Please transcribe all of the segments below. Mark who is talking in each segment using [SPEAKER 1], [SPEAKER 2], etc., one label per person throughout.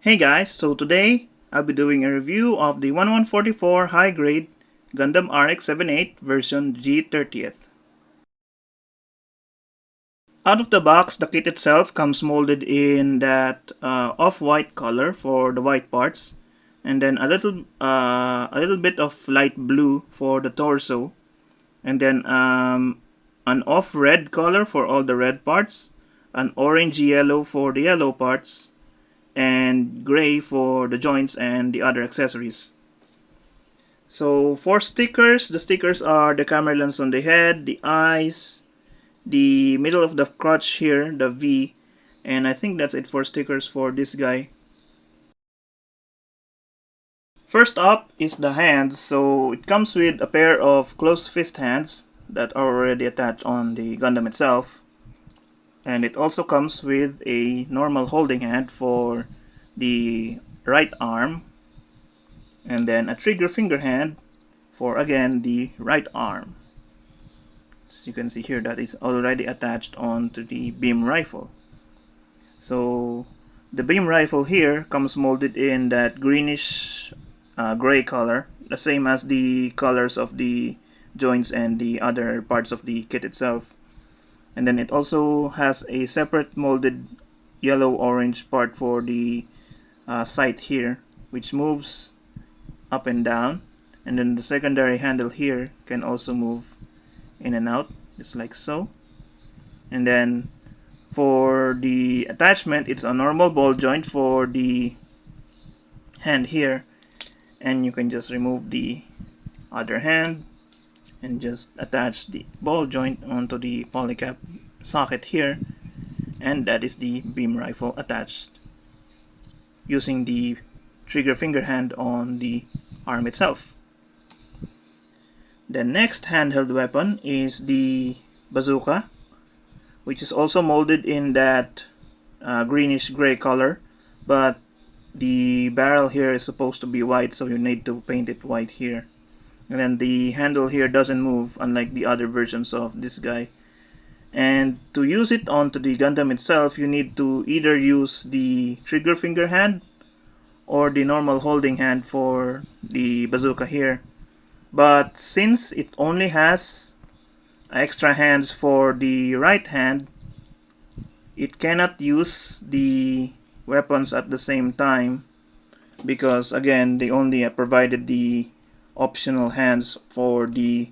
[SPEAKER 1] Hey guys, so today I'll be doing a review of the 1144 high grade Gundam RX-78 version G30th. Out of the box, the kit itself comes molded in that off-white color for the white parts, and then a little bit of light blue for the torso, and then an off-red color for all the red parts, an orange yellow for the yellow parts, and gray for the joints and the other accessories. So for stickers, the stickers are the camera lens on the head, the eyes, the middle of the crotch here, the V, and I think that's it for stickers for this guy. First up is the hands. So it comes with a pair of closed fist hands that are already attached on the Gundam itself, and it also comes with a normal holding hand for the right arm, and then a trigger finger hand for again the right arm. As you can see here, that is already attached onto the beam rifle. So the beam rifle here comes molded in that greenish gray color, the same as the colors of the joints and the other parts of the kit itself. And then it also has a separate molded yellow-orange part for the sight here, which moves up and down, and then the secondary handle here can also move in and out, just like so. And then for the attachment, it's a normal ball joint for the hand here, and you can just remove the other hand and just attach the ball joint onto the polycap socket here, and that is the beam rifle attached using the trigger finger hand on the arm itself. The next handheld weapon is the bazooka, which is also molded in that greenish gray color, but the barrel here is supposed to be white, so you need to paint it white here. And then the handle here doesn't move, unlike the other versions of this guy. And to use it onto the Gundam itself, you need to either use the trigger finger hand or the normal holding hand for the bazooka here. But since it only has extra hands for the right hand, it cannot use the weapons at the same time, because again they only provided the optional hands for the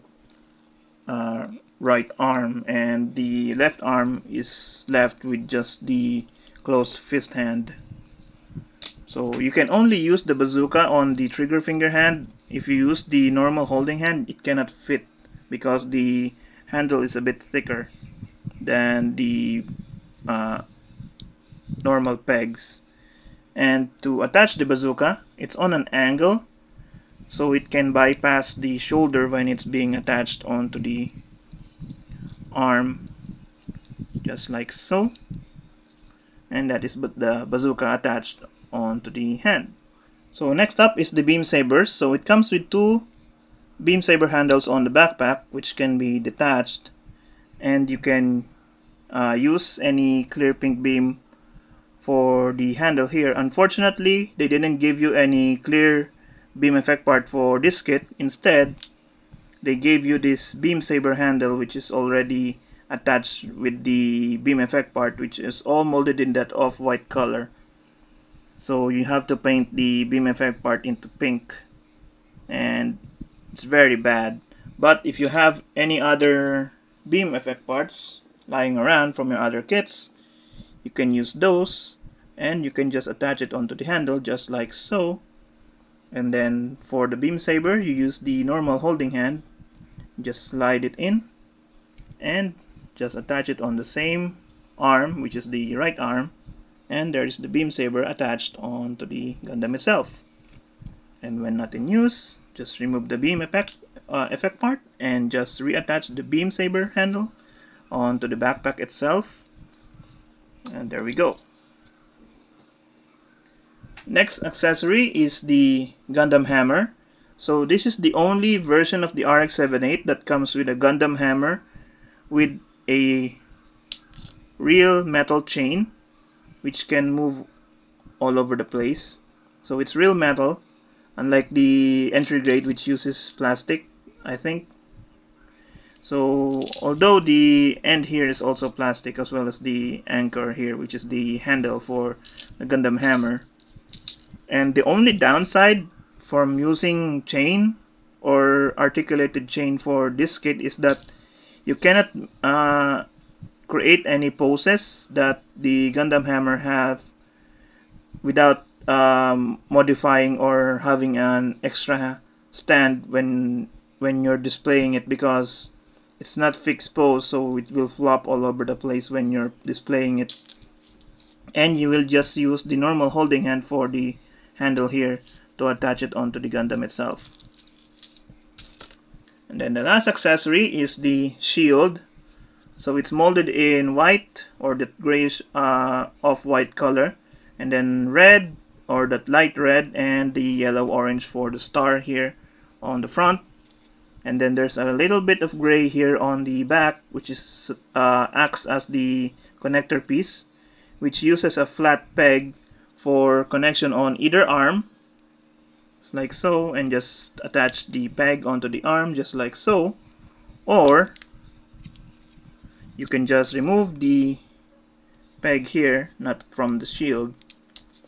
[SPEAKER 1] right arm, and the left arm is left with just the closed fist hand. So you can only use the bazooka on the trigger finger hand. If you use the normal holding hand, it cannot fit because the handle is a bit thicker than the normal pegs. And to attach the bazooka, it's on an angle, so it can bypass the shoulder when it's being attached onto the arm, just like so. And that is the bazooka attached onto the hand. So next up is the beam sabers. So it comes with two beam saber handles on the backpack, which can be detached, and you can use any clear pink beam for the handle here. Unfortunately, they didn't give you any clear beam effect part for this kit. Instead, they gave you this beam saber handle, which is already attached with the beam effect part, which is all molded in that off-white color. So you have to paint the beam effect part into pink, and it's very bad. But if you have any other beam effect parts lying around from your other kits, you can use those, and you can just attach it onto the handle just like so. And then for the beam saber, you use the normal holding hand, just slide it in and just attach it on the same arm, which is the right arm, and there is the beam saber attached onto the Gundam itself. And when not in use, just remove the beam effect part and just reattach the beam saber handle onto the backpack itself, and there we go. Next accessory is the Gundam hammer. So this is the only version of the RX-78 that comes with a Gundam hammer with a real metal chain, which can move all over the place. So it's real metal, unlike the entry grade which uses plastic, I think. So although the end here is also plastic, as well as the anchor here, which is the handle for the Gundam hammer. And the only downside from using chain or articulated chain for this kit is that you cannot create any poses that the Gundam hammer have without modifying or having an extra stand when you're displaying it, because it's not fixed pose, so it will flop all over the place when you're displaying it, and you will just use the normal holding hand for the handle here to attach it onto the Gundam itself. And then the last accessory is the shield. So it's molded in white, or that grayish off-white color, and then red, or that light red, and the yellow-orange for the star here on the front. And then there's a little bit of gray here on the back, which is acts as the connector piece, which uses a flat peg for connection on either arm, just like so, and just attach the peg onto the arm just like so, or you can just remove the peg here, not from the shield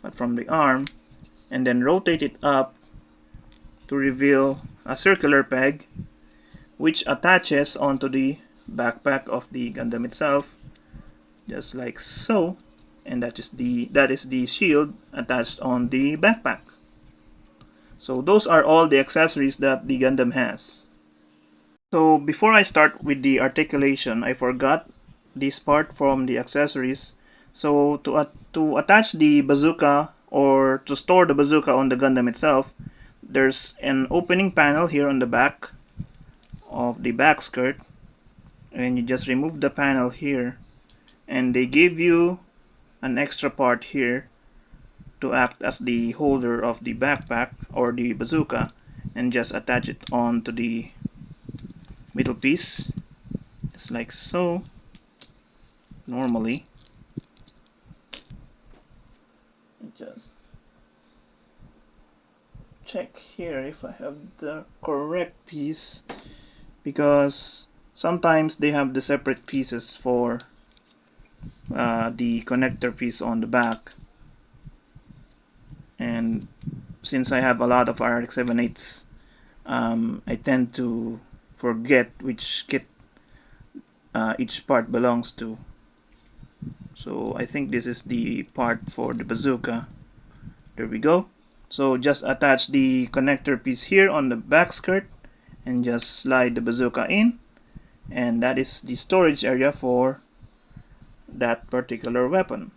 [SPEAKER 1] but from the arm, and then rotate it up to reveal a circular peg which attaches onto the backpack of the Gundam itself, just like so. And that is the shield attached on the backpack. So those are all the accessories that the Gundam has. So before I start with the articulation, I forgot this part from the accessories. So to attach the bazooka, or to store the bazooka on the Gundam itself, there's an opening panel here on the back of the back skirt, and you just remove the panel here, and they give you an extra part here to act as the holder of the backpack or the bazooka, and just attach it onto the middle piece just like so. Normally just check here if I have the correct piece, because sometimes they have the separate pieces for the connector piece on the back, and since I have a lot of RX-78s, I tend to forget which kit each part belongs to. So I think this is the part for the bazooka. There we go. So just attach the connector piece here on the back skirt and just slide the bazooka in, and that is the storage area for that particular weapon.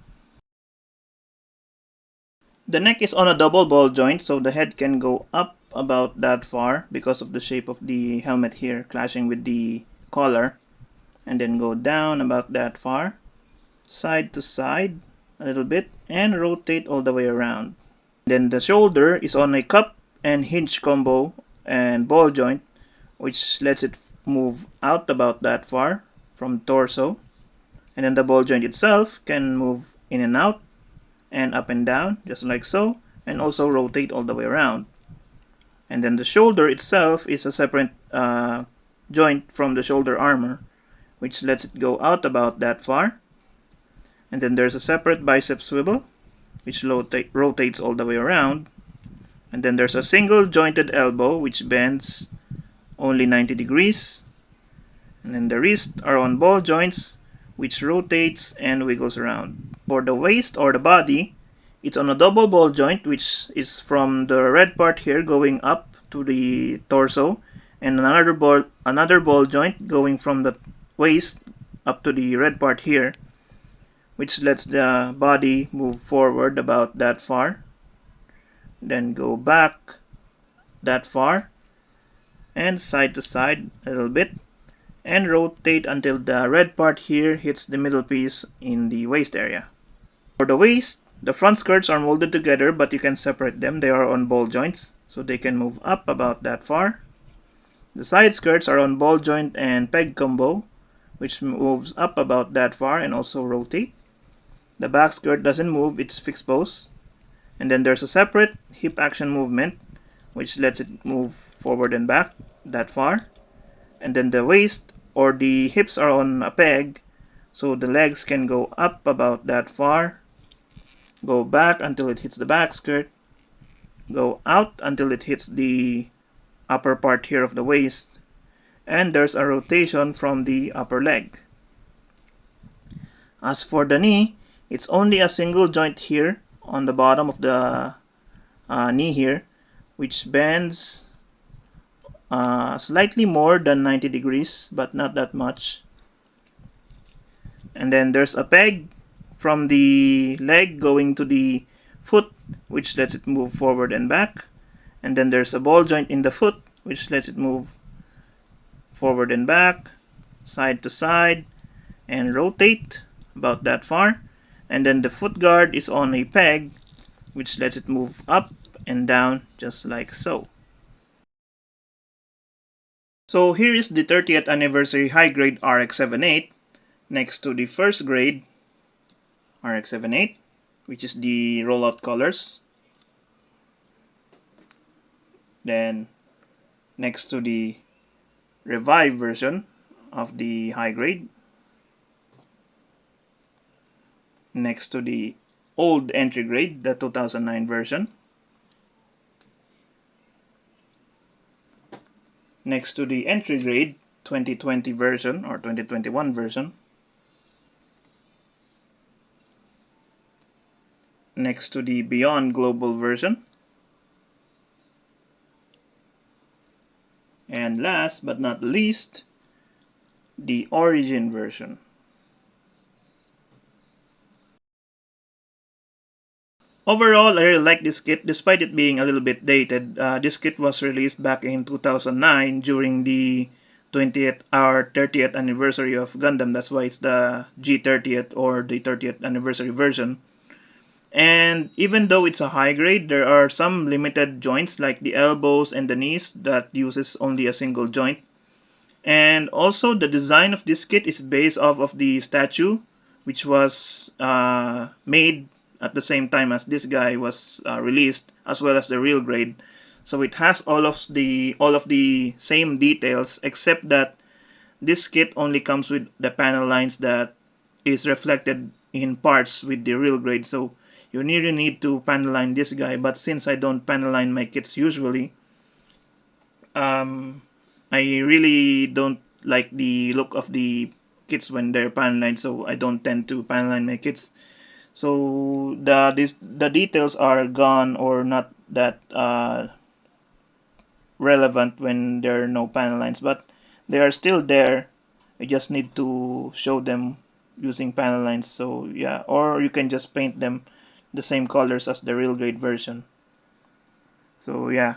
[SPEAKER 1] The neck is on a double ball joint, so the head can go up about that far because of the shape of the helmet here clashing with the collar, and then go down about that far, side to side a little bit, and rotate all the way around. Then the shoulder is on a cup and hinge combo and ball joint, which lets it move out about that far from torso. And then the ball joint itself can move in and out and up and down just like so, and also rotate all the way around. And then the shoulder itself is a separate joint from the shoulder armor, which lets it go out about that far. And then there's a separate bicep swivel, which rotates all the way around. And then there's a single jointed elbow, which bends only 90 degrees. And then the wrists are on ball joints, which rotates and wiggles around. For the waist or the body, it's on a double ball joint, which is from the red part here going up to the torso, and another ball joint going from the waist up to the red part here, which lets the body move forward about that far, then go back that far, and side to side a little bit, and rotate until the red part here hits the middle piece in the waist area. For the waist, the front skirts are molded together, but you can separate them. They are on ball joints, so they can move up about that far. The side skirts are on ball joint and peg combo, which moves up about that far and also rotate. The back skirt doesn't move, it's fixed pose. And then there's a separate hip action movement, which lets it move forward and back that far. And then the waist or the hips are on a peg, so the legs can go up about that far, go back until it hits the back skirt, go out until it hits the upper part here of the waist, and there's a rotation from the upper leg. As for the knee, it's only a single joint here on the bottom of the knee here, which bends slightly more than 90 degrees, but not that much. And then there's a peg from the leg going to the foot, which lets it move forward and back. And then there's a ball joint in the foot, which lets it move forward and back, side to side, and rotate about that far. And then the foot guard is on a peg, which lets it move up and down just like so. So here is the 30th anniversary high grade RX-78 next to the first grade RX-78, which is the rollout colors. Then next to the revived version of the high grade. Next to the old entry grade, the 2009 version. Next to the entry grade 2020 version or 2021 version. Next to the Beyond Global version. And last but not least, the Origin version. Overall, I really like this kit despite it being a little bit dated. This kit was released back in 2009 during the 20th or 30th anniversary of Gundam. That's why it's the G30th or the 30th anniversary version. And even though it's a high grade, there are some limited joints like the elbows and the knees that uses only a single joint. And also the design of this kit is based off of the statue, which was made at the same time as this guy was released, as well as the real grade. So it has all of the same details, except that this kit only comes with the panel lines that is reflected in parts with the real grade. So you really need to panel line this guy, but since I don't panel line my kits usually, I really don't like the look of the kits when they're panel lined, so I don't tend to panel line my kits. So the details are gone or not that relevant when there are no panel lines, but they are still there. I just need to show them using panel lines. So yeah, or you can just paint them the same colors as the real grade version. So yeah,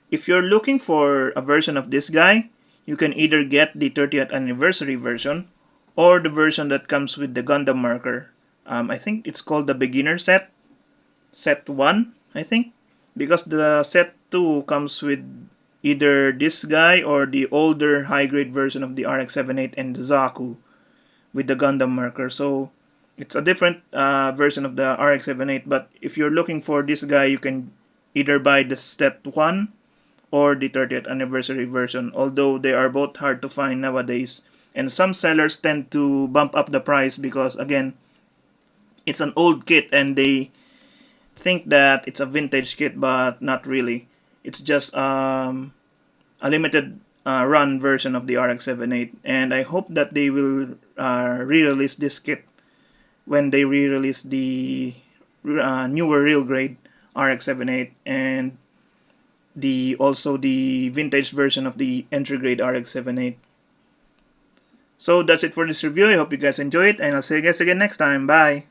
[SPEAKER 1] if you're looking for a version of this guy, you can either get the 30th anniversary version or the version that comes with the Gundam marker. I think it's called the beginner set 1, I think, because the set 2 comes with either this guy or the older high grade version of the RX-78 and the Zaku with the Gundam marker. So it's a different version of the RX-78, but if you're looking for this guy, you can either buy the set 1 or the 30th anniversary version, although they are both hard to find nowadays. And some sellers tend to bump up the price because, again, it's an old kit and they think that it's a vintage kit, but not really. It's just a limited run version of the RX-78, and I hope that they will re-release this kit when they re-release the newer real grade RX-78 and also the vintage version of the entry grade RX-78. So that's it for this review. I hope you guys enjoy it, and I'll see you guys again next time. Bye!